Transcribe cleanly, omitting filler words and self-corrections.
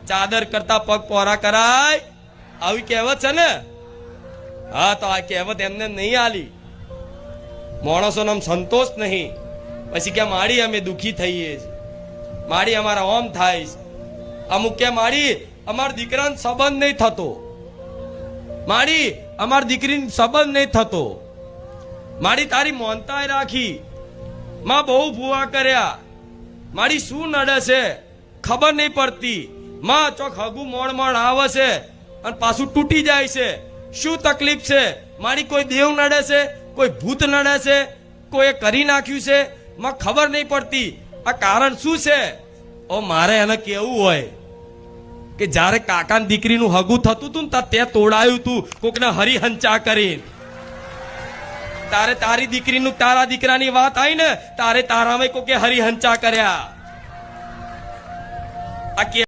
ચાદર કરતા પગ પોરા કરાય આવી કહેવત છે ને? હા, તો આ કહેવત એમને નહીં આલી. માણસોને આમ સંતોષ નહીં. પછી કે માડી અમે દુખી થઈએ છીએ, માડી અમારા ઓમ થાય છે. અમુક કે માડી અમાર દીકરાનો સંબંધ નહીં થતો, માડી અમાર દીકરીનો સંબંધ નહીં થતો. માડી તારી મોનતાય રાખી, માં બહુ ભૂવા કર્યા, માડી શું નડે છે ખબર નહીં પડતી. માં ચોક હગું મોણ મોણ આવે છે અને પાછું તૂટી જાય છે. શું તકલીફ છે મારી? કોઈ દેવ નડે છે, કોઈ ભૂત નડે છે, કોઈ કરી નાખ્યું છે, માં ખબર નહીં પડતી. આ કારણ શું છે? ઓ મારે એને કેવું હોય કે જ્યારે કાકાની દીકરીનું હગું થતું હતું ને તે તોડાયું તું કોકને હરિહંચા કરીને. તારે તારી દીકરીનું તારા દીકરાની વાત આવી ને તારે તારામાં કોકે હરિહંચા કર્યા. આ